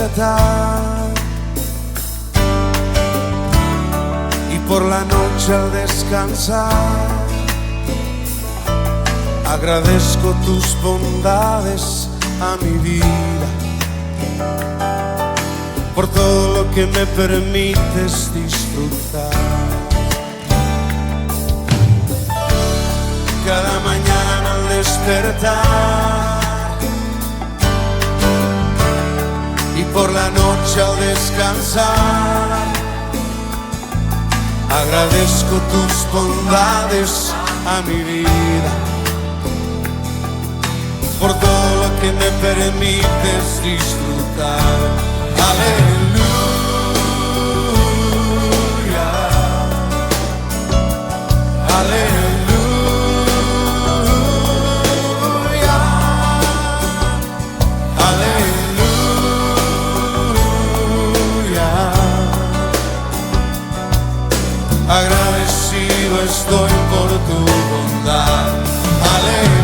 despertar y por la noche al descansar, agradezco tus bondades a mi vida, por todo lo que me permites disfrutar. Cada mañana al despertar y por la noche al descansar, agradezco tus bondades a mi vida, por todo lo que me permites disfrutar. Aleluya, aleluya, aleluya. Agradecido estoy por tu bondad. Aleluya.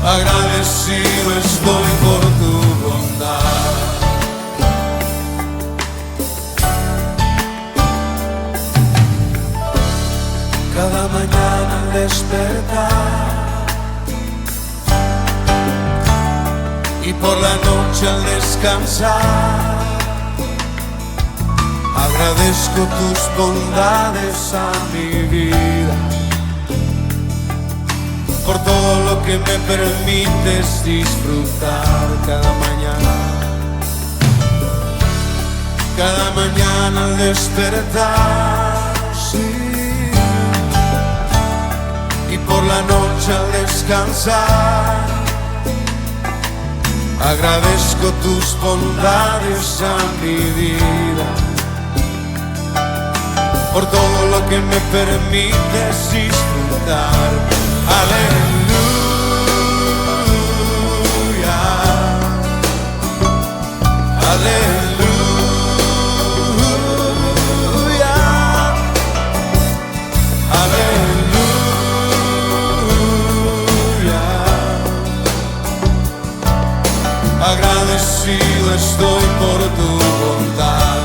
Agradecido estoy por tu bondad. Cada mañana al despertar y por la noche al descansar, agradezco tus bondades a mi vida, por todo lo que me permites disfrutar. Cada mañana al despertar, sí, y por la noche al descansar, agradezco tus bondades a mi vida, por todo lo que me permites disfrutar. Aleluya, aleluya, aleluya. Agradecido estoy por tu bondad.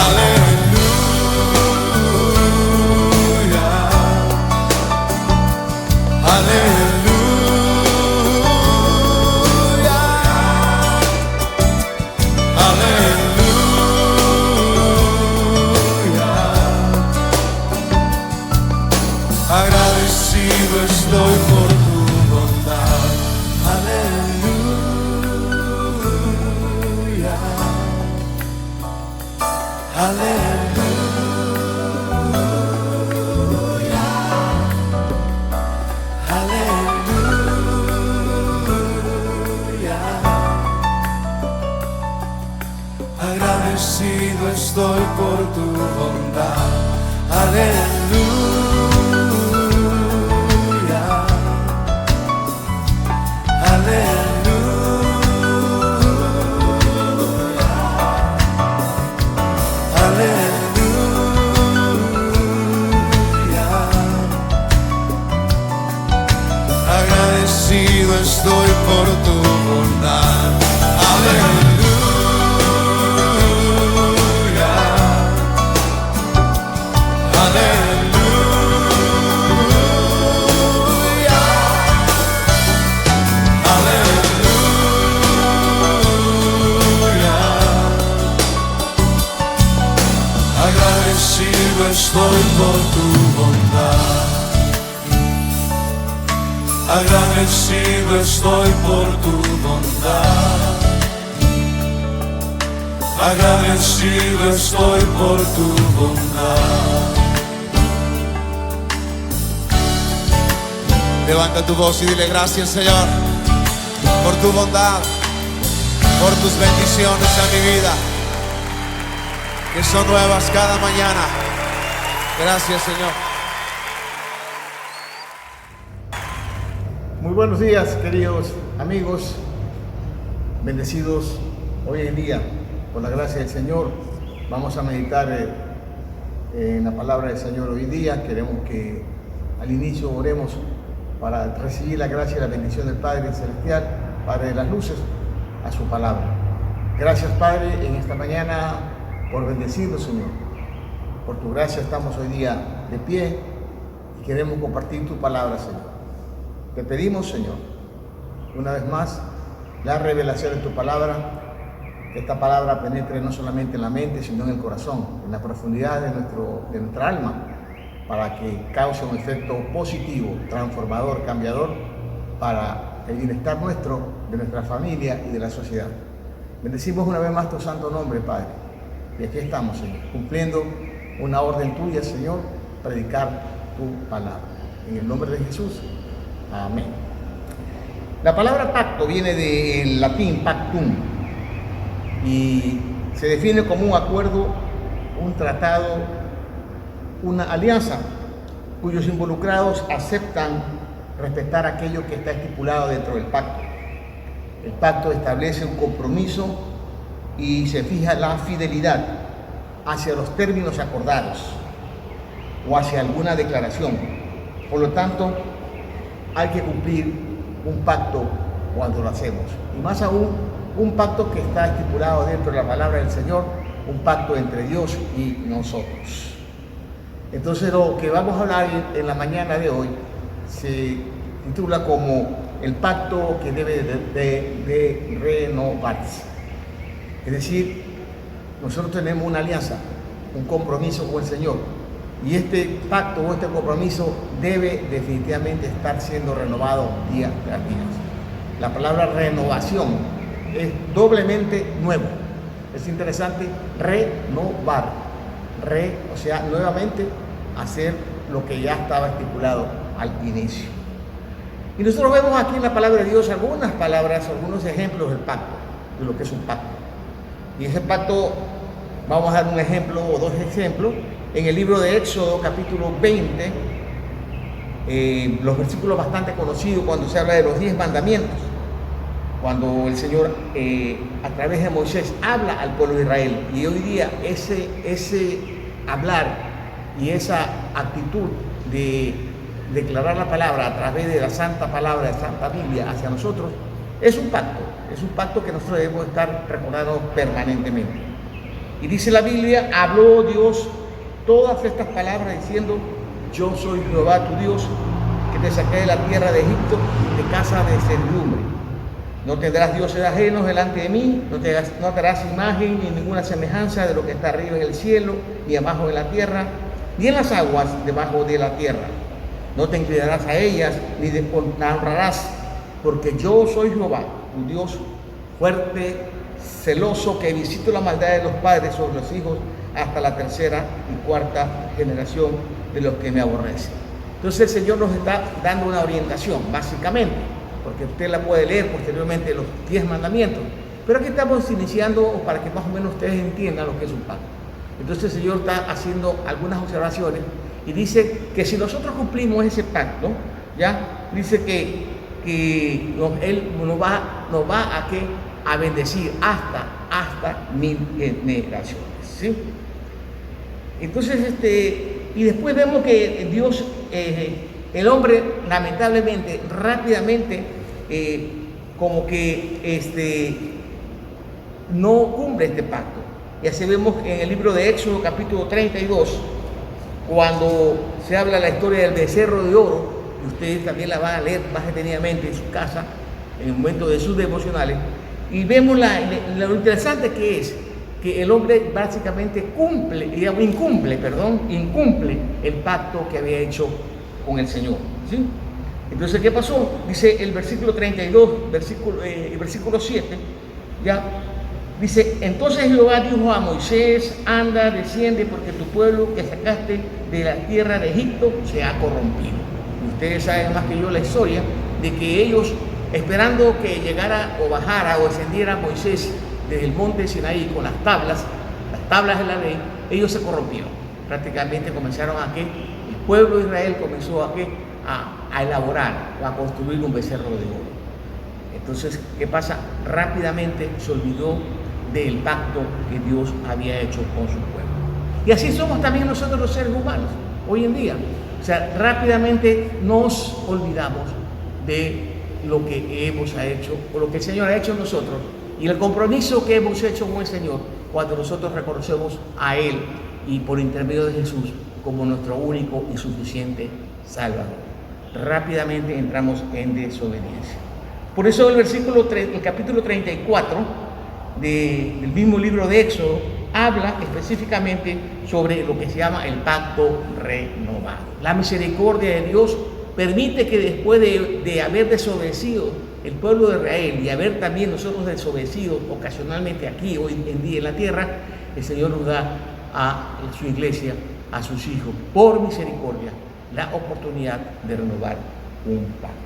Aleluya. Aleluya, aleluya. Agradecido estoy por tu bondad. Aleluya, aleluya. Agradecido estoy por tu bondad. Aleluya, aleluya, aleluya. Agradecido estoy por tu bondad. Aleluya. Agradecido estoy por tu bondad. Agradecido estoy por tu bondad. Agradecido estoy por tu bondad. Levanta tu voz y dile gracias, Señor, por tu bondad, por tus bendiciones a mi vida, que son nuevas cada mañana. Gracias, Señor. Muy buenos días, queridos amigos. Bendecidos hoy en día por la gracia del Señor. Vamos a meditar en la palabra del Señor hoy día. Queremos que al inicio oremos para recibir la gracia y la bendición del Padre Celestial, Padre de las luces, a su palabra. Gracias, Padre, en esta mañana por bendecirnos, Señor. Por tu gracia estamos hoy día de pie y queremos compartir tu palabra, Señor. Te pedimos, Señor, una vez más, la revelación de tu palabra, que esta palabra penetre no solamente en la mente, sino en el corazón, en la profundidad de nuestra alma, para que cause un efecto positivo, transformador, cambiador, para el bienestar nuestro, de nuestra familia y de la sociedad. Bendecimos una vez más tu santo nombre, Padre. Y aquí estamos, Señor, cumpliendo una orden tuya, Señor, predicar tu palabra. En el nombre de Jesús, amén. La palabra pacto viene del latín pactum y se define como un acuerdo, un tratado, una alianza cuyos involucrados aceptan respetar aquello que está estipulado dentro del pacto. El pacto establece un compromiso y se fija la fidelidad hacia los términos acordados o hacia alguna declaración. Por lo tanto, hay que cumplir un pacto cuando lo hacemos, y más aún un pacto que está estipulado dentro de la palabra del Señor, un pacto entre Dios y nosotros. Entonces, lo que vamos a hablar en la mañana de hoy se titula como el pacto que debe de renovarse. Es decir, nosotros tenemos una alianza, un compromiso con el Señor, y este pacto o este compromiso debe definitivamente estar siendo renovado día tras día. La palabra renovación es doblemente nuevo. Es interesante, renovar. O sea, nuevamente hacer lo que ya estaba estipulado al inicio. Y nosotros vemos aquí en la palabra de Dios algunas palabras, algunos ejemplos del pacto, de lo que es un pacto. Y ese pacto, vamos a dar un ejemplo o dos ejemplos. En el libro de Éxodo, capítulo 20, los versículos bastante conocidos cuando se habla de los 10 mandamientos, cuando el Señor a través de Moisés habla al pueblo de Israel, y hoy día ese hablar y esa actitud de declarar la palabra a través de la santa palabra, de la santa Biblia hacia nosotros, es un pacto que nosotros debemos estar recordando permanentemente. Y dice la Biblia, habló Dios todas estas palabras diciendo: yo soy Jehová tu Dios, que te saqué de la tierra de Egipto, de casa de servidumbre. No tendrás dioses ajenos delante de mí, no harás imagen ni ninguna semejanza de lo que está arriba en el cielo, ni abajo en la tierra, ni en las aguas debajo de la tierra. No te inclinarás a ellas, ni la honrarás, porque yo soy Jehová, tu Dios fuerte, celoso, que visito la maldad de los padres sobre los hijos hasta la tercera y cuarta generación de los que me aborrecen. Entonces el Señor nos está dando una orientación, básicamente, porque usted la puede leer posteriormente, los 10 mandamientos, pero aquí estamos iniciando para que más o menos ustedes entiendan lo que es un pacto. Entonces el Señor está haciendo algunas observaciones y dice que si nosotros cumplimos ese pacto, ya dice que Él nos va a bendecir hasta 1000 generaciones, ¿sí? Entonces, y después vemos que Dios, el hombre, lamentablemente, rápidamente, como que no cumple este pacto. Y así vemos en el libro de Éxodo, capítulo 32, cuando se habla la historia del becerro de oro, y ustedes también la van a leer más detenidamente en su casa, en el momento de sus devocionales, y vemos lo interesante que es que el hombre básicamente incumple el pacto que había hecho con el Señor, ¿sí? Entonces, ¿qué pasó? Dice el versículo 32, versículo 7, ya dice: entonces Jehová dijo a Moisés: anda, desciende, porque tu pueblo que sacaste de la tierra de Egipto se ha corrompido. Y ustedes saben más que yo la historia de que ellos, esperando que llegara o bajara o descendiera Moisés desde el monte Sinaí con las tablas de la ley, ellos se corrompieron. Prácticamente comenzaron el pueblo de Israel comenzó a elaborar, a construir un becerro de oro. Entonces, ¿qué pasa? Rápidamente se olvidó del pacto que Dios había hecho con su pueblo. Y así somos también nosotros los seres humanos hoy en día. O sea, rápidamente nos olvidamos de lo que hemos hecho o lo que el Señor ha hecho en nosotros y el compromiso que hemos hecho con el Señor cuando nosotros reconocemos a Él y por intermedio de Jesús como nuestro único y suficiente Salvador. Rápidamente entramos en desobediencia. Por eso el capítulo 34 del mismo libro de Éxodo habla específicamente sobre lo que se llama el pacto renovado. La misericordia de Dios permite que después de haber desobedecido el pueblo de Israel y haber también nosotros desobedecido ocasionalmente aquí, hoy en día en la tierra, el Señor nos da a su iglesia, a sus hijos, por misericordia, la oportunidad de renovar un pacto.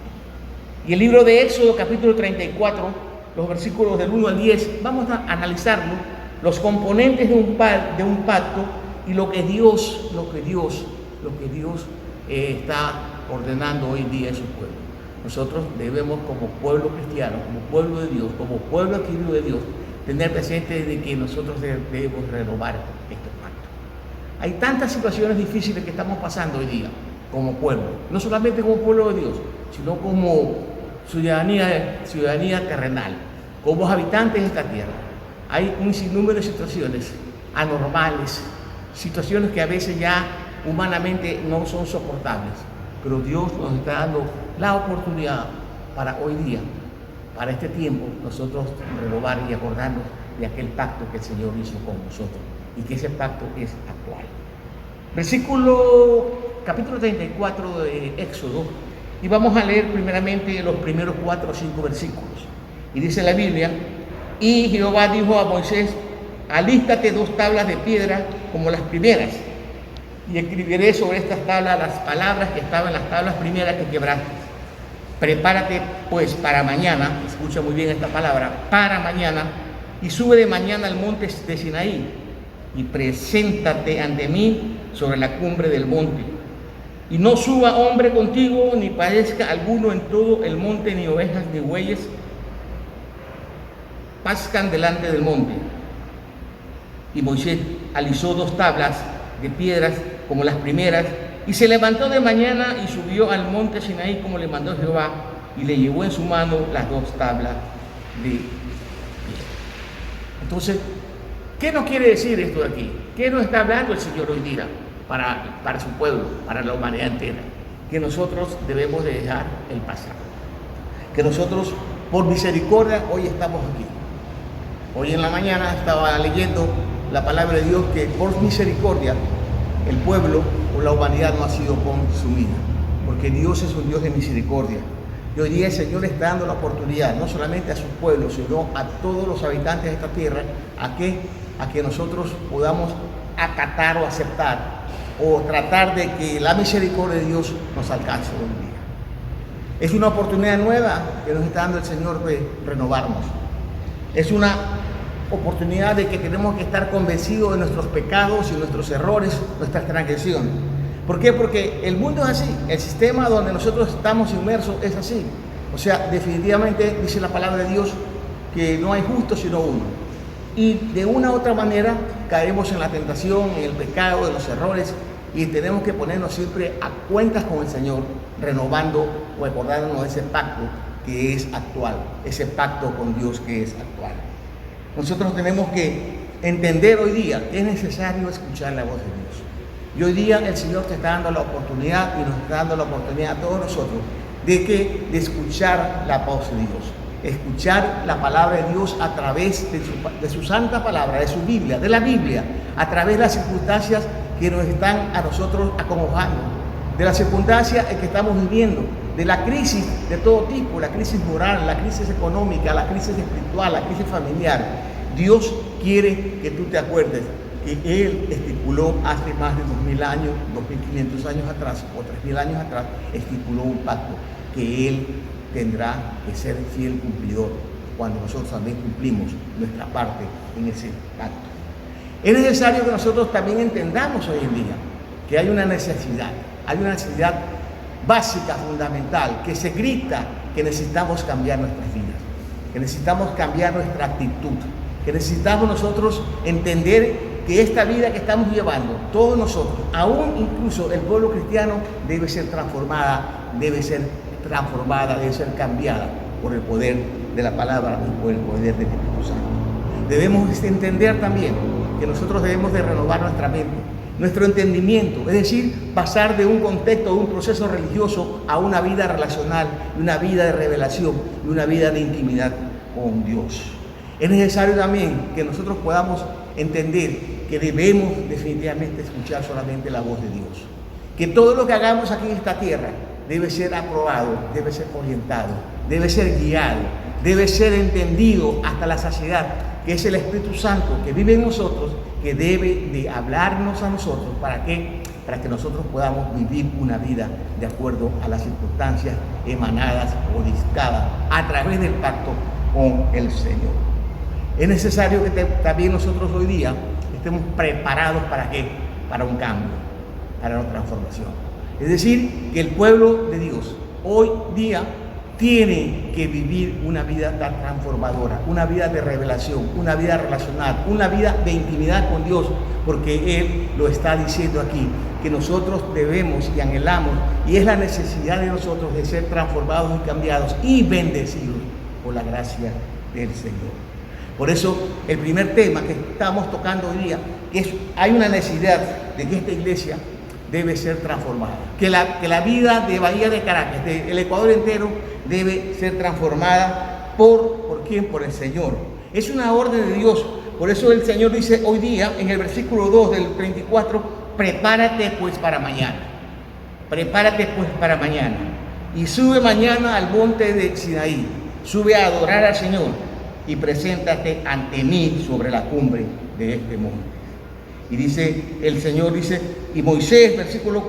Y el libro de Éxodo, capítulo 34, los versículos del 1 al 10, vamos a analizarlo, los componentes de un pacto y lo que Dios está ordenando hoy en día en su pueblo. Nosotros debemos, como pueblo cristiano, como pueblo de Dios, como pueblo adquirido de Dios, tener presente de que nosotros debemos renovar este pacto. Hay tantas situaciones difíciles que estamos pasando hoy día como pueblo, no solamente como pueblo de Dios, sino como ciudadanía terrenal, como habitantes de esta tierra. Hay un sinnúmero de situaciones anormales, situaciones que a veces ya humanamente no son soportables, pero Dios nos está dando la oportunidad para hoy día, para este tiempo, nosotros renovar y acordarnos de aquel pacto que el Señor hizo con nosotros y que ese pacto es actual. Capítulo 34 de Éxodo, y vamos a leer primeramente los primeros 4 o 5 versículos. Y dice la Biblia: y Jehová dijo a Moisés: alístate 2 tablas de piedra como las primeras, y escribiré sobre estas tablas las palabras que estaban en las tablas primeras que quebraste. Prepárate pues para mañana, escucha muy bien esta palabra, para mañana, y sube de mañana al monte de Sinaí, y preséntate ante mí sobre la cumbre del monte. Y no suba hombre contigo, ni padezca alguno en todo el monte, ni ovejas ni bueyes pascan delante del monte. Y Moisés alisó 2 tablas de piedras como las primeras, y se levantó de mañana y subió al monte Sinaí como le mandó Jehová, y le llevó en su mano las 2 tablas de piedra. Entonces, ¿qué nos quiere decir esto de aquí? ¿Qué nos está hablando el Señor hoy día para su pueblo, para la humanidad entera? Que nosotros debemos de dejar el pasado. Que nosotros, por misericordia, hoy estamos aquí. Hoy en la mañana estaba leyendo la palabra de Dios que por misericordia el pueblo o la humanidad no ha sido consumida, porque Dios es un Dios de misericordia. Y hoy día el Señor está dando la oportunidad, no solamente a su pueblo, sino a todos los habitantes de esta tierra, a que nosotros podamos acatar o aceptar o tratar de que la misericordia de Dios nos alcance hoy en día. Es una oportunidad nueva que nos está dando el Señor de renovarnos. Es una oportunidad de que tenemos que estar convencidos de nuestros pecados y nuestros errores, nuestras transgresiones. ¿Por qué? Porque el mundo es así, el sistema donde nosotros estamos inmersos es así. O sea, definitivamente dice la palabra de Dios que no hay justo sino uno. Y de una u otra manera caemos en la tentación, en el pecado, en los errores, y tenemos que ponernos siempre a cuentas con el Señor, renovando o acordándonos de ese pacto que es actual, ese pacto con Dios que es actual. Nosotros tenemos que entender hoy día que es necesario escuchar la voz de Dios. Y hoy día el Señor te está dando la oportunidad y nos está dando la oportunidad a todos nosotros de escuchar la voz de Dios, escuchar la palabra de Dios a través de su santa palabra, de su Biblia, de la Biblia, a través de las circunstancias que nos están a nosotros acongojando, de las circunstancias en que estamos viviendo, de la crisis de todo tipo, la crisis moral, la crisis económica, la crisis espiritual, la crisis familiar. Dios quiere que tú te acuerdes que Él estipuló hace más de 2000 años, 2500 años atrás o 3000 años atrás, estipuló un pacto que Él tendrá que ser fiel cumplidor cuando nosotros también cumplimos nuestra parte en ese pacto. Es necesario que nosotros también entendamos hoy en día que hay una necesidad básica, fundamental, que se grita que necesitamos cambiar nuestras vidas. que necesitamos cambiar nuestra actitud, que necesitamos nosotros entender que esta vida que estamos llevando, todos nosotros, aún incluso el pueblo cristiano, debe ser transformada, debe ser cambiada por el poder de la palabra y por el poder del Espíritu Santo. Debemos entender también que nosotros debemos de renovar nuestra mente, nuestro entendimiento, es decir, pasar de un contexto, de un proceso religioso a una vida relacional, una vida de revelación y una vida de intimidad con Dios. Es necesario también que nosotros podamos entender que debemos definitivamente escuchar solamente la voz de Dios. Que todo lo que hagamos aquí en esta tierra debe ser aprobado, debe ser orientado, debe ser guiado, debe ser entendido hasta la saciedad, que es el Espíritu Santo que vive en nosotros, que debe de hablarnos a nosotros. ¿Para qué? Para que nosotros podamos vivir una vida de acuerdo a las circunstancias emanadas o dictadas a través del pacto con el Señor. Es necesario que también nosotros hoy día estemos preparados ¿para qué? Para un cambio, para una transformación. Es decir, que el pueblo de Dios hoy día tiene que vivir una vida tan transformadora, una vida de revelación, una vida relacional, una vida de intimidad con Dios, porque Él lo está diciendo aquí, que nosotros debemos y anhelamos, y es la necesidad de nosotros de ser transformados y cambiados y bendecidos por la gracia del Señor. Por eso el primer tema que estamos tocando hoy día, hay una necesidad de que esta iglesia debe ser transformada, que la vida de Bahía de Caracas, del Ecuador entero, debe ser transformada. ¿Por quién? Por el Señor. Es una orden de Dios. Por eso el Señor dice hoy día, en el versículo 2 del 34, prepárate pues para mañana. Prepárate pues para mañana. Y sube mañana al monte de Sinaí. Sube a adorar al Señor y preséntate ante mí sobre la cumbre de este monte. Y dice, el Señor dice, y Moisés, versículo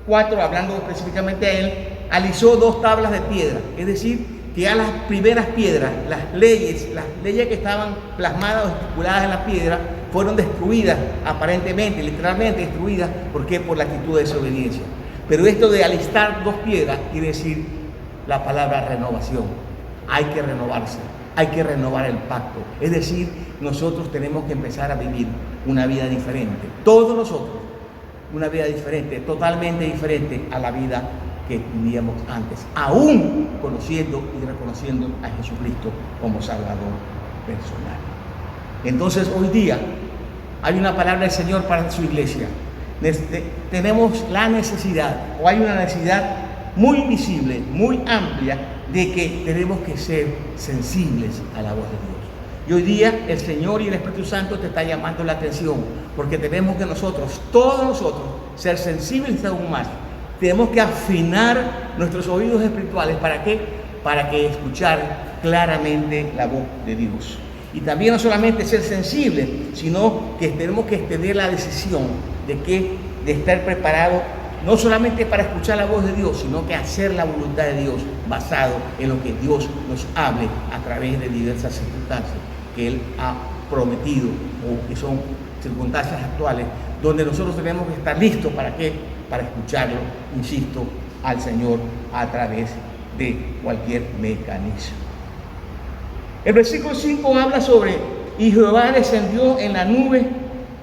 4, hablando específicamente a él, alisó 2 tablas de piedra, es decir, que ya las primeras piedras, las leyes que estaban plasmadas o estipuladas en la piedra, fueron destruidas, aparentemente, literalmente destruidas. ¿Por qué? Por la actitud de desobediencia. Pero esto de alistar 2 piedras quiere decir la palabra renovación. Hay que renovarse, hay que renovar el pacto. Es decir, nosotros tenemos que empezar a vivir una vida diferente. Todos nosotros, una vida diferente, totalmente diferente a la vida que vivíamos antes, aún conociendo y reconociendo a Jesucristo como Salvador personal. Entonces hoy día hay una palabra del Señor para su iglesia. Tenemos la necesidad, o hay una necesidad muy visible, muy amplia, de que tenemos que ser sensibles a la voz de Dios. Y hoy día el Señor y el Espíritu Santo te está llamando la atención, porque tenemos que nosotros, todos nosotros, ser sensibles aún más. Tenemos que afinar nuestros oídos espirituales. ¿Para qué? Para que escuchar claramente la voz de Dios. Y también no solamente ser sensibles, sino que tenemos que tener la decisión de estar preparados, no solamente para escuchar la voz de Dios, sino que hacer la voluntad de Dios basado en lo que Dios nos hable a través de diversas circunstancias que Él ha prometido, o que son circunstancias actuales, donde nosotros tenemos que estar listos. ¿Para qué? Para escucharlo, insisto, al Señor a través de cualquier mecanismo. El versículo 5 habla sobre, y Jehová descendió en la nube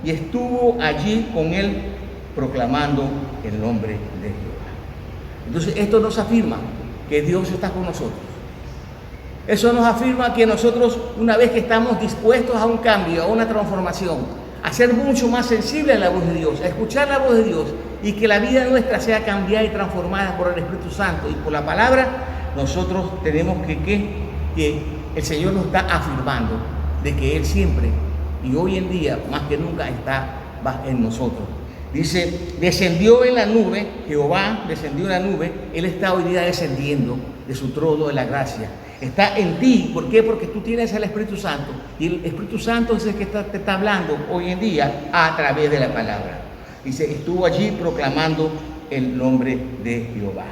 y estuvo allí con él, proclamando el nombre de Jehová. Entonces esto nos afirma que Dios está con nosotros. Eso nos afirma que nosotros, una vez que estamos dispuestos a un cambio, a una transformación, a ser mucho más sensibles a la voz de Dios, a escuchar la voz de Dios, y que la vida nuestra sea cambiada y transformada por el Espíritu Santo y por la palabra, nosotros tenemos que el Señor nos está afirmando de que Él siempre y hoy en día más que nunca está en nosotros. Dice, descendió en la nube, Jehová descendió en la nube. Él está hoy día descendiendo de su trono de la gracia. Está en ti. ¿Por qué? Porque tú tienes al Espíritu Santo. Y el Espíritu Santo es el que te está hablando hoy en día a través de la palabra. Dice, estuvo allí proclamando el nombre de Jehová.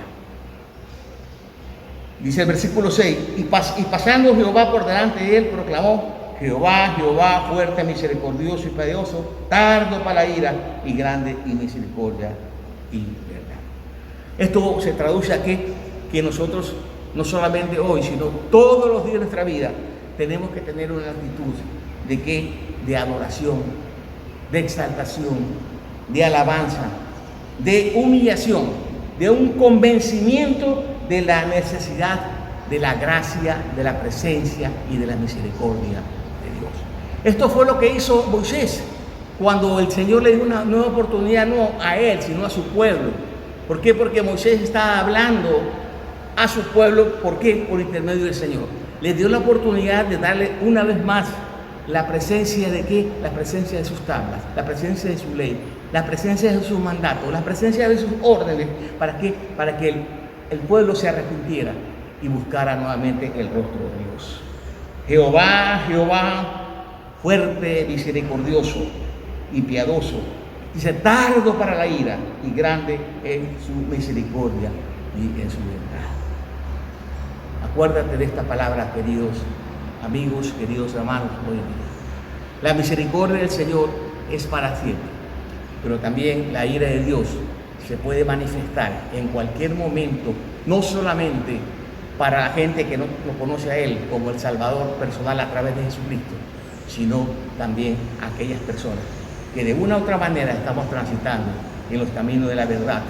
Dice el versículo 6, y pasando Jehová por delante de él, proclamó, Jehová, Jehová, fuerte, misericordioso y piadoso, tardo para la ira y grande en misericordia y verdad. Esto se traduce a que nosotros no solamente hoy, sino todos los días de nuestra vida, tenemos que tener una actitud de ¿qué? De adoración, de exaltación, de alabanza, de humillación, de un convencimiento de la necesidad de la gracia, de la presencia y de la misericordia de Dios. Esto fue lo que hizo Moisés cuando el Señor le dio una nueva oportunidad, no a él, sino a su pueblo. ¿Por qué? Porque Moisés estaba hablando a su pueblo. ¿Por qué? Por intermedio del Señor. Le dio la oportunidad de darle una vez más la presencia de ¿qué? La presencia de sus tablas, la presencia de su ley, la presencia de sus mandatos, la presencia de sus órdenes. ¿Para qué? Para que el pueblo se arrepintiera y buscara nuevamente el rostro de Dios. Jehová, Jehová, fuerte, misericordioso y piadoso, dice, tardo para la ira y grande en su misericordia y en su verdad. Acuérdate de esta palabra, queridos amigos, queridos hermanos, hoy en día. La misericordia del Señor es para siempre, pero también la ira de Dios se puede manifestar en cualquier momento, no solamente para la gente que no lo conoce a Él como el Salvador personal a través de Jesucristo, sino también a aquellas personas que de una u otra manera estamos transitando en los caminos de la verdad,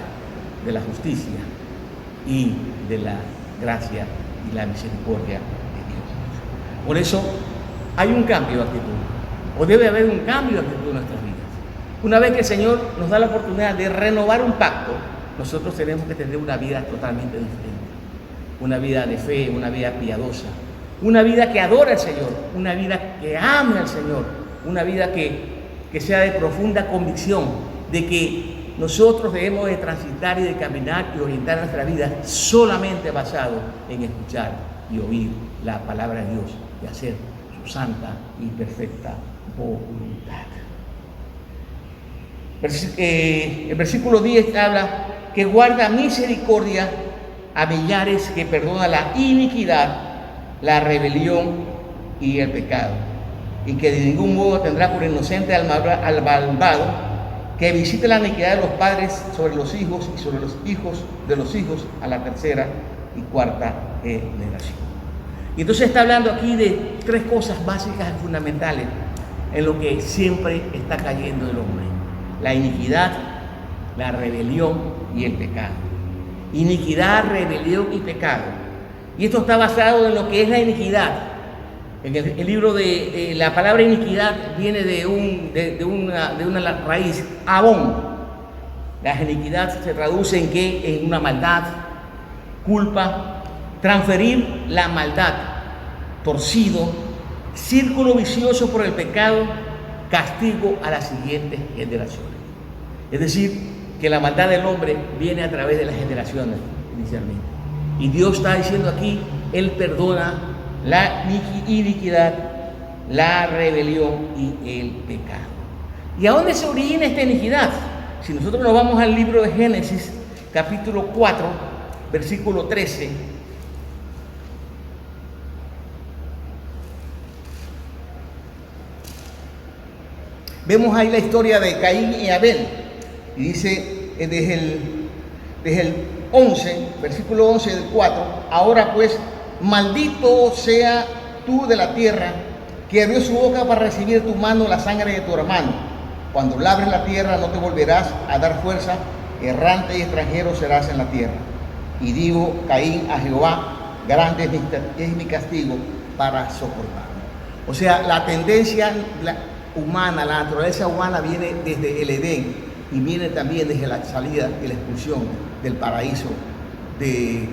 de la justicia y de la gracia y la misericordia de Dios. Por eso hay un cambio de actitud, o debe haber un cambio de actitud en nuestras vidas. Una vez que el Señor nos da la oportunidad de renovar un pacto, nosotros tenemos que tener una vida totalmente diferente. Una vida de fe, una vida piadosa, una vida que adora al Señor, una vida que ame al Señor, una vida que sea de profunda convicción de que nosotros debemos de transitar y de caminar y orientar nuestra vida solamente basado en escuchar y oír la palabra de Dios y hacer su santa y perfecta voluntad. El versículo 10 habla que guarda misericordia a millares, que perdona la iniquidad, la rebelión y el pecado, y que de ningún modo tendrá por inocente al malvado, que visite la iniquidad de los padres sobre los hijos y sobre los hijos de los hijos a la tercera y cuarta generación. Y entonces está hablando aquí de tres cosas básicas y fundamentales en lo que siempre está cayendo el hombre: la iniquidad, la rebelión y el pecado. Iniquidad, rebelión y pecado. Y esto está basado en lo que es la iniquidad. En el libro de la palabra iniquidad viene de una raíz, abón. La iniquidad se traduce en ¿qué? En una maldad, culpa, transferir la maldad, torcido, círculo vicioso por el pecado, castigo a las siguientes generaciones. Es decir, que la maldad del hombre viene a través de las generaciones inicialmente. Y Dios está diciendo aquí, Él perdona la iniquidad, la rebelión y el pecado. ¿Y a dónde se origina esta iniquidad? Si nosotros nos vamos al libro de Génesis, capítulo 4, versículo 13, vemos ahí la historia de Caín y Abel. Y dice desde el 11, versículo 11 del 4, ahora pues, maldito sea tú de la tierra, que abrió su boca para recibir tu mano la sangre de tu hermano. Cuando labres la tierra no te volverás a dar fuerza, errante y extranjero serás en la tierra. Y digo, Caín, a Jehová, grande es mi castigo para soportarlo. O sea, la tendencia humana, la naturaleza humana viene desde el Edén y viene también desde la salida y la expulsión del paraíso de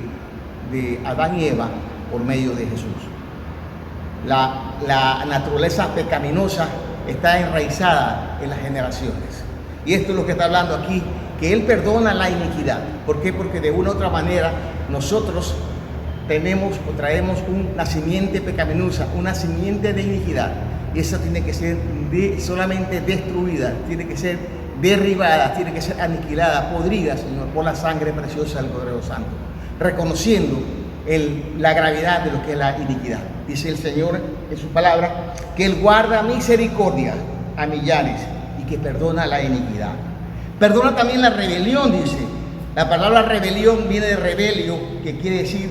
Adán y Eva por medio de Jesús. La naturaleza pecaminosa está enraizada en las generaciones. Y esto es lo que está hablando aquí, que Él perdona la iniquidad. ¿Por qué? Porque de una u otra manera nosotros tenemos o traemos una simiente pecaminosa, una simiente de iniquidad. Y esa tiene que ser solamente destruida, tiene que ser derribada, tiene que ser aniquilada, podrida, Señor, por la sangre preciosa del Cordero Santo, reconociendo la gravedad de lo que es la iniquidad. Dice el Señor en su palabra que Él guarda misericordia a millares y que perdona la iniquidad. Perdona también la rebelión, dice. La palabra rebelión viene de rebelio, que quiere decir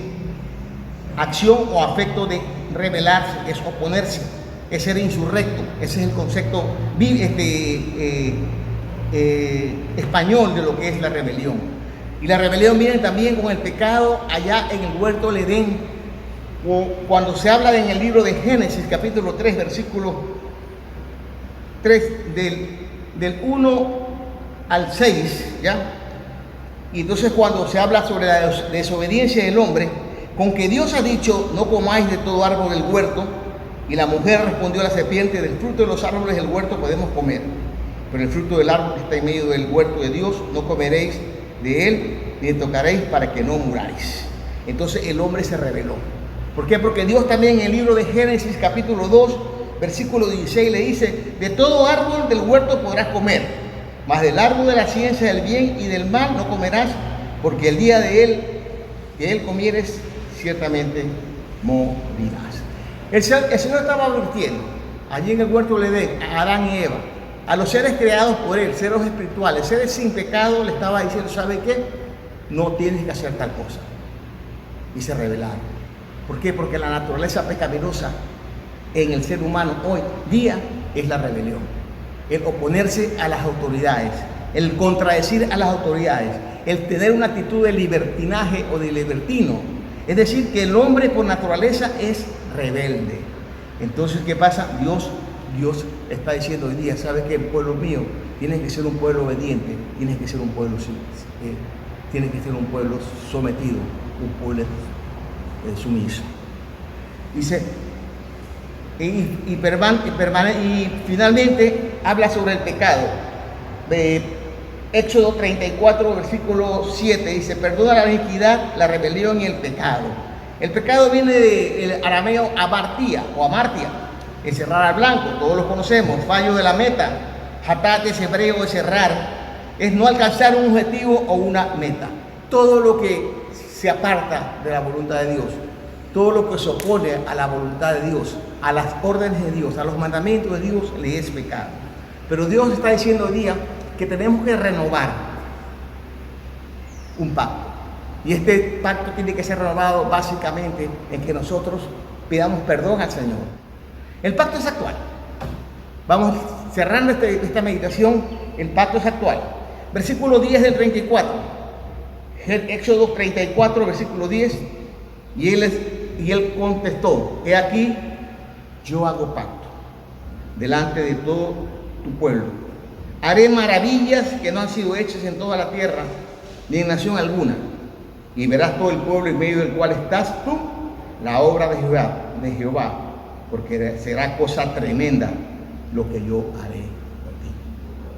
acción o afecto de rebelarse, es oponerse, es ser insurrecto. Ese es el concepto español de lo que es la rebelión. Y la rebelión viene también con el pecado allá en el huerto del Edén, o cuando se habla en el libro de Génesis, capítulo 3, versículo 3, del 1 al 6, ¿ya? Y entonces cuando se habla sobre la desobediencia del hombre, con que Dios ha dicho, no comáis de todo árbol del huerto, y la mujer respondió a la serpiente, del fruto de los árboles del huerto podemos comer, pero el fruto del árbol que está en medio del huerto de Dios, no comeréis de él, ni tocaréis para que no muráis. Entonces el hombre se rebeló. ¿Por qué? Porque Dios también en el libro de Génesis capítulo 2, versículo 16 le dice, de todo árbol del huerto podrás comer, mas del árbol de la ciencia del bien y del mal no comerás, porque el día de él, que él comieres, ciertamente morirás. El Señor estaba advirtiendo allí en el huerto del Edén a Adán y Eva, a los seres creados por él, seres espirituales, seres sin pecado, le estaba diciendo, ¿sabe qué? No tienes que hacer tal cosa. Y se rebelaron. ¿Por qué? Porque la naturaleza pecaminosa en el ser humano hoy día es la rebelión. El oponerse a las autoridades, el contradecir a las autoridades, el tener una actitud de libertinaje o de libertino. Es decir, que el hombre por naturaleza es rebelde. Entonces, ¿qué pasa? Dios está diciendo hoy día, ¿sabes qué? Pueblo mío, tienes que ser un pueblo obediente, tienes que ser un pueblo sometido, un pueblo sumiso. Dice, y finalmente habla sobre el pecado. De Éxodo 34, versículo 7, dice, perdona la iniquidad, la rebelión y el pecado. El pecado viene del arameo amartía o amartia, encerrar al blanco, todos lo conocemos, fallo de la meta. Hatat es hebreo, es errar, es no alcanzar un objetivo o una meta. Todo lo que se aparta de la voluntad de Dios, todo lo que se opone a la voluntad de Dios, a las órdenes de Dios, a los mandamientos de Dios, le es pecado. Pero Dios está diciendo hoy día que tenemos que renovar un pacto. Y este pacto tiene que ser renovado básicamente en que nosotros pidamos perdón al Señor. El pacto es actual. Vamos cerrando esta meditación. El pacto es actual. Versículo 10 del 34. Éxodo 34, versículo 10. Y él contestó, he aquí, yo hago pacto delante de todo tu pueblo. Haré maravillas que no han sido hechas en toda la tierra, ni en nación alguna. Y verás todo el pueblo en medio del cual estás tú, la obra de Jehová, porque será cosa tremenda lo que yo haré por ti.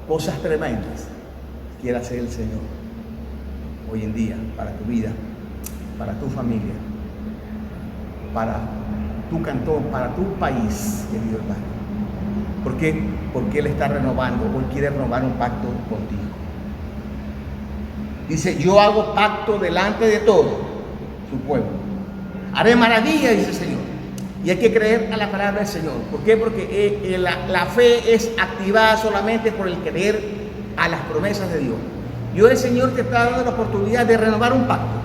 Cosas tremendas quiere hacer el Señor hoy en día para tu vida, para tu familia, para tu cantón, para tu país, querido hermano. ¿Por qué? Porque Él está renovando, hoy quiere renovar un pacto contigo. Dice, yo hago pacto delante de todo su pueblo. Haré maravilla, dice el Señor. Y hay que creer a la palabra del Señor. ¿Por qué? Porque la fe es activada solamente por el creer a las promesas de Dios. Y hoy el Señor te está dando la oportunidad de renovar un pacto.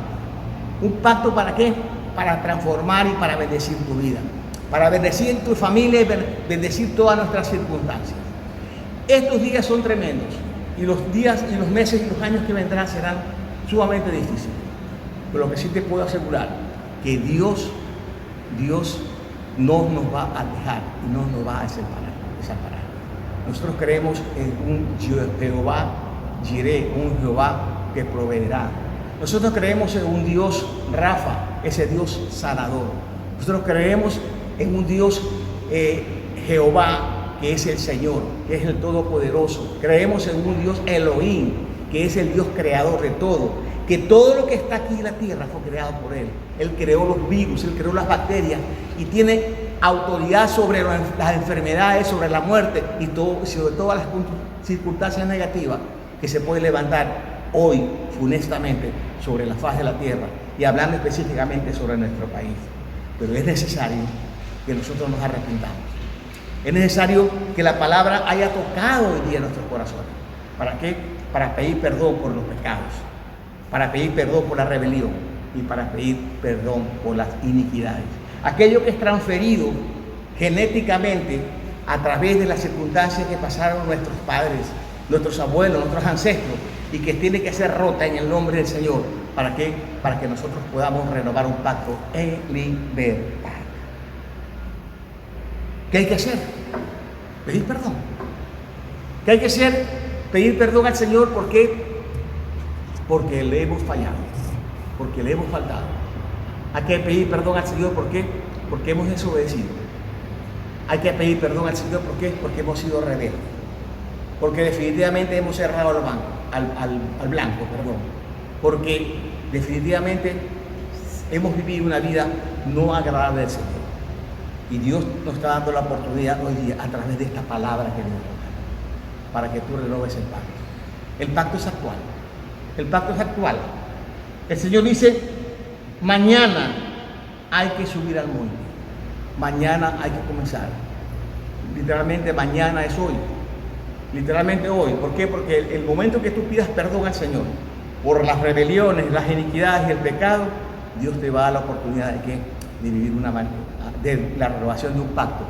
¿Un pacto para qué? Para transformar y para bendecir tu vida. Para bendecir tu familia y bendecir todas nuestras circunstancias. Estos días son tremendos. Y los días y los meses y los años que vendrán serán sumamente difíciles. Pero lo que sí te puedo asegurar, que Dios no nos va a dejar y no nos va a desamparar. Nosotros creemos en un Jehová Jireh, un Jehová que proveerá. Nosotros creemos en un Dios Rafa, ese Dios sanador. Nosotros creemos en un Dios Jehová, que es el Señor, que es el Todopoderoso. Creemos en un Dios Elohim, que es el Dios creador de todo, que todo lo que está aquí en la tierra fue creado por Él. Él creó los virus, Él creó las bacterias y tiene autoridad sobre las enfermedades, sobre la muerte y sobre todas las circunstancias negativas que se pueden levantar hoy funestamente sobre la faz de la tierra y hablando específicamente sobre nuestro país. Pero es necesario que nosotros nos arrepintamos. Es necesario que la palabra haya tocado hoy día nuestros corazones. ¿Para qué? Para pedir perdón por los pecados, para pedir perdón por la rebelión, y para pedir perdón por las iniquidades. Aquello que es transferido genéticamente a través de las circunstancias que pasaron nuestros padres, nuestros abuelos, nuestros ancestros, y que tiene que ser rota en el nombre del Señor. ¿Para qué? Para que nosotros podamos renovar un pacto en libertad. ¿Qué hay que hacer? Pedir perdón. ¿Qué hay que hacer? Pedir perdón al Señor. ¿Por qué? Porque le hemos fallado, porque le hemos faltado. Hay que pedir perdón al Señor. ¿Por qué? Porque hemos desobedecido. Hay que pedir perdón al Señor. ¿Por qué? Porque hemos sido rebeldes. Porque definitivamente hemos cerrado al blanco. Porque definitivamente hemos vivido una vida no agradable al Señor. Y Dios nos está dando la oportunidad hoy día, a través de esta palabra que nos da, para que tú renoves el pacto. El pacto es actual. El pacto es actual. El Señor dice, mañana hay que subir al monte. Mañana hay que comenzar. Literalmente mañana es hoy. Literalmente hoy. ¿Por qué? Porque el momento que tú pidas perdón al Señor por las rebeliones, las iniquidades y el pecado, Dios te va a dar la oportunidad de vivir de la renovación de un pacto.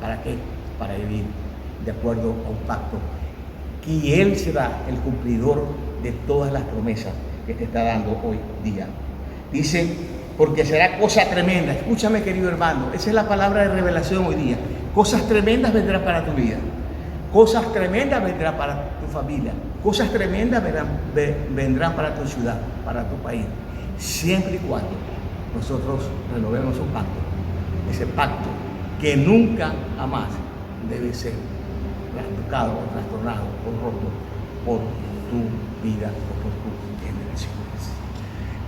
¿Para qué? Para vivir de acuerdo a un pacto. Y Él será el cumplidor de todas las promesas que te está dando hoy día. Dice, porque será cosa tremenda. Escúchame, querido hermano, esa es la palabra de revelación hoy día. Cosas tremendas vendrán para tu vida. Cosas tremendas vendrán para tu familia. Cosas tremendas vendrán para tu ciudad, para tu país. Siempre y cuando nosotros renovemos un pacto. Ese pacto que nunca jamás debe ser trastocado o trastornado o roto por tu vida o por tus generaciones.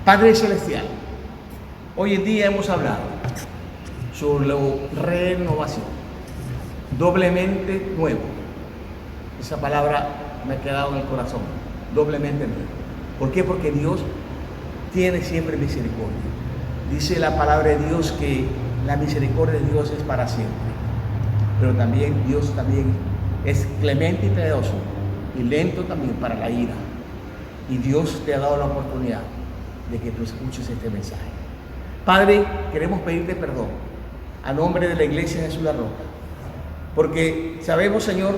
Padre Celestial, hoy en día hemos hablado sobre la renovación, doblemente nuevo. Esa palabra me ha quedado en el corazón, doblemente nuevo. ¿Por qué? Porque Dios tiene siempre misericordia. Dice la palabra de Dios que la misericordia de Dios es para siempre. Pero también Dios también es clemente y piadoso y lento también para la ira. Y Dios te ha dado la oportunidad de que tú escuches este mensaje. Padre, queremos pedirte perdón a nombre de la Iglesia de Jesús la Roca, porque sabemos, Señor,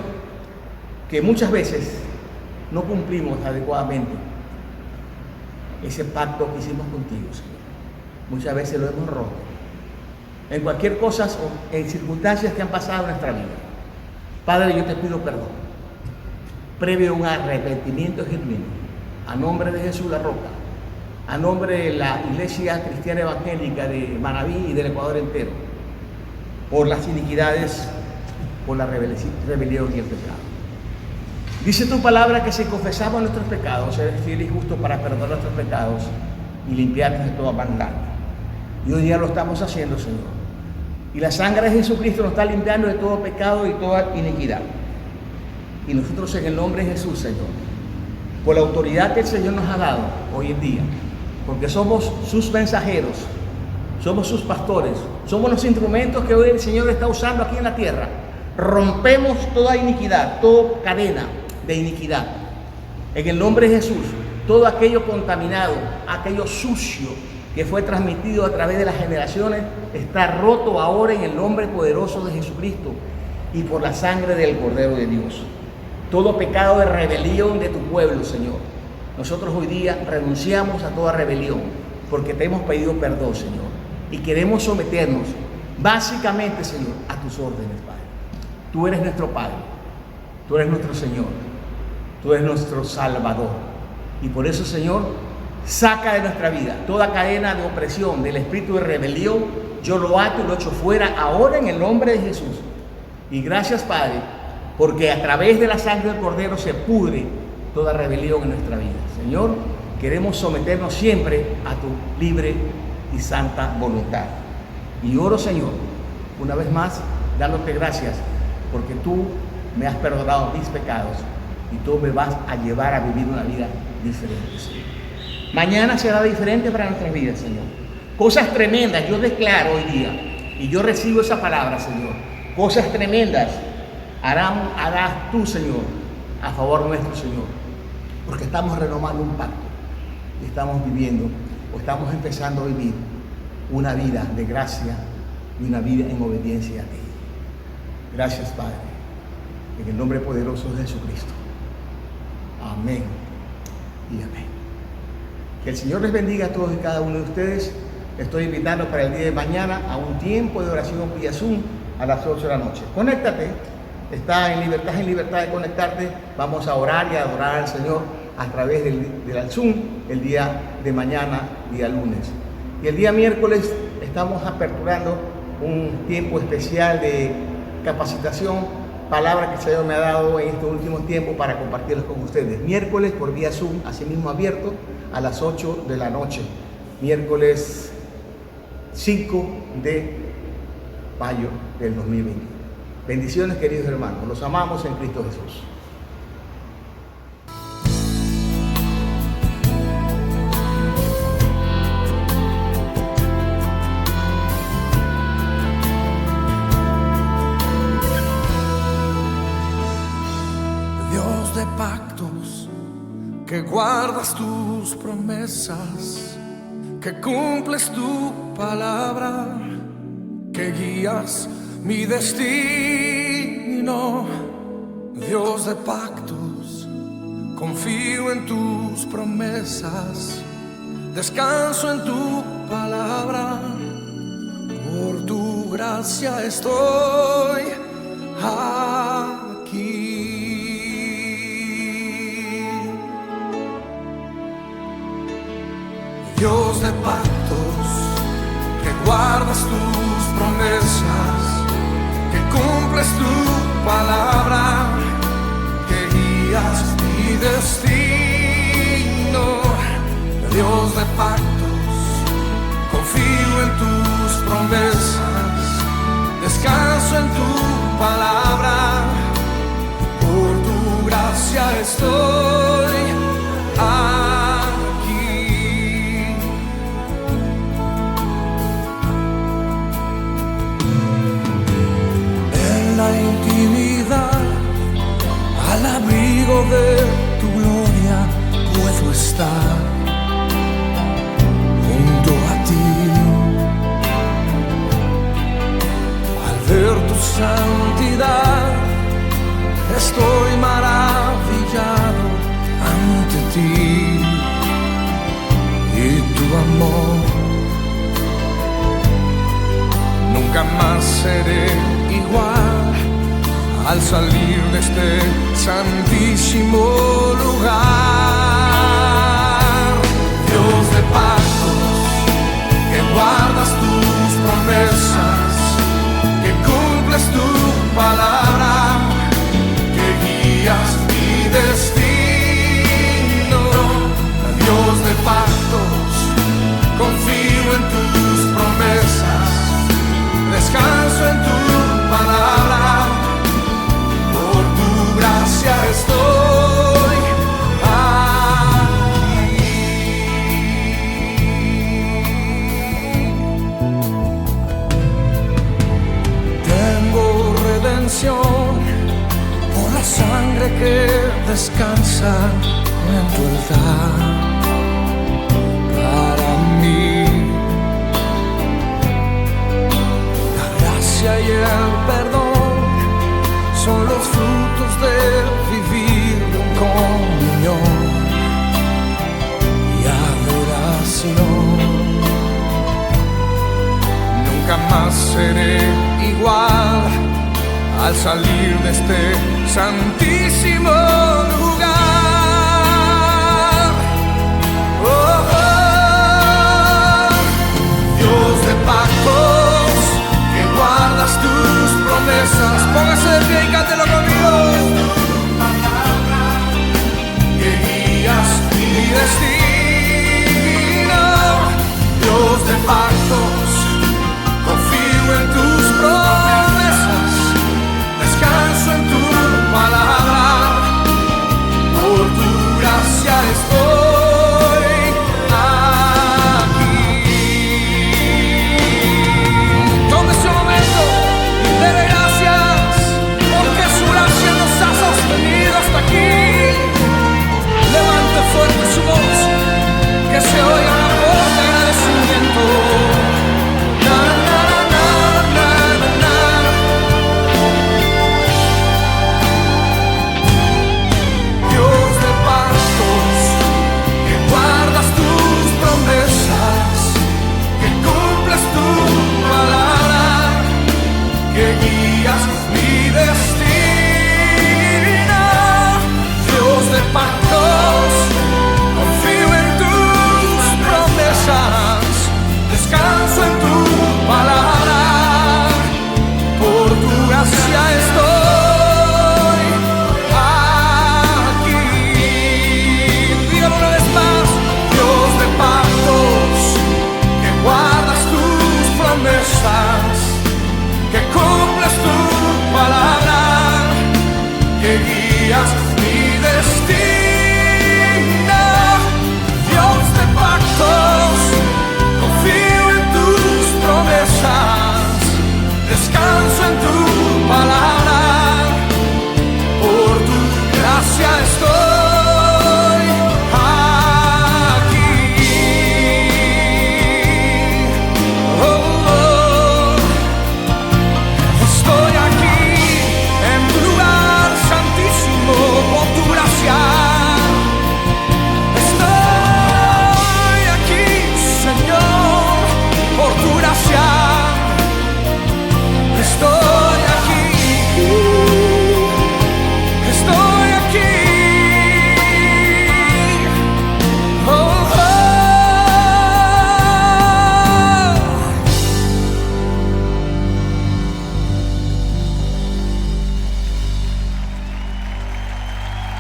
que muchas veces no cumplimos adecuadamente ese pacto que hicimos contigo, Señor. Muchas veces lo hemos roto en cualquier cosa o en circunstancias que han pasado en nuestra vida. Padre, yo te pido perdón previo a un arrepentimiento genuino, a nombre de Jesús la Roca, a nombre de la Iglesia Cristiana Evangélica de Manaví y del Ecuador entero, por las iniquidades, por la rebelión y el pecado. Dice tu palabra que si confesamos nuestros pecados, eres fiel y justo para perdonar nuestros pecados y limpiarnos de toda maldad. Y hoy día lo estamos haciendo, Señor. Y la sangre de Jesucristo nos está limpiando de todo pecado y toda iniquidad. Y nosotros, en el nombre de Jesús, Señor, por la autoridad que el Señor nos ha dado hoy en día, porque somos sus mensajeros, somos sus pastores, somos los instrumentos que hoy el Señor está usando aquí en la tierra, rompemos toda iniquidad, toda cadena de iniquidad. En el nombre de Jesús, todo aquello contaminado, aquello sucio que fue transmitido a través de las generaciones, está roto ahora en el nombre poderoso de Jesucristo y por la sangre del Cordero de Dios. Todo pecado de rebelión de tu pueblo, Señor, nosotros hoy día renunciamos a toda rebelión porque te hemos pedido perdón, Señor, y queremos someternos básicamente, Señor, a tus órdenes, Padre. Tú eres nuestro Padre, tú eres nuestro Señor, tú eres nuestro Salvador, y por eso, Señor, saca de nuestra vida toda cadena de opresión, del espíritu de rebelión. Yo lo ato y lo echo fuera ahora en el nombre de Jesús. Y gracias, Padre, porque a través de la sangre del Cordero se pudre toda rebelión en nuestra vida. Señor, queremos someternos siempre a tu libre y santa voluntad. Y oro, Señor, una vez más, dándote gracias, porque tú me has perdonado mis pecados y tú me vas a llevar a vivir una vida diferente, Señor. Mañana será diferente para nuestras vidas, Señor. Cosas tremendas, yo declaro hoy día, y yo recibo esa palabra, Señor. Cosas tremendas harás tú, Señor, a favor nuestro, Señor. Porque estamos renovando un pacto y estamos viviendo o estamos empezando a vivir una vida de gracia y una vida en obediencia a ti. Gracias, Padre, en el nombre poderoso de Jesucristo. Amén y amén. Que el Señor les bendiga a todos y cada uno de ustedes. Estoy invitando para el día de mañana a un tiempo de oración vía Zoom a las 8 de la noche. Conéctate, estás en libertad de conectarte. Vamos a orar y a adorar al Señor a través del Zoom el día de mañana, día lunes. Y el día miércoles estamos aperturando un tiempo especial de capacitación, palabra que el Señor me ha dado en estos últimos tiempos para compartirlos con ustedes. Miércoles por vía Zoom, así mismo abierto, a las 8 de la noche. Miércoles 5 de mayo del 2020. Bendiciones, queridos hermanos. Los amamos en Cristo Jesús. Dios de pactos, que guardas tus promesas, que cumples tu palabra, que guías mi destino. Dios de pactos, confío en tus promesas, descanso en tu palabra, por tu gracia estoy aquí. Dios de pactos, que guardas tus promesas, que cumples tu palabra, que guías mi destino. Dios de pactos, confío en tus promesas, descanso en tu palabra, por tu gracia estoy aquí. En la intimidad, al abrigo de tu gloria, puedo estar junto a ti. Al ver tu santidad, estoy maravillado ante ti, y tu amor. Nunca más seré igual al salir de este santísimo lugar. Dios de pactos, que guardas tus promesas, que cumples tu palabra, que guías mi destino. Dios de pactos, confío en tus promesas, descanso en tu palabra, por tu gracia estoy aquí. Tengo redención por la sangre que descansa en tu altar para mí. Y el perdón son los frutos de vivir en comunión y adoración. Nunca más seré igual al salir de este santísimo lugar. Oh, oh. Dios de pactos, guardas tus promesas. Póngase de pie y cántelo conmigo. Que guías mi destino. Dios de pactos, confío en tus promesas, descanso en tu palabra, por tu gracia estoy aquí. Tome su momento, dele gracias, porque su gracia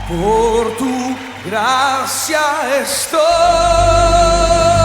por tu gracia estoy.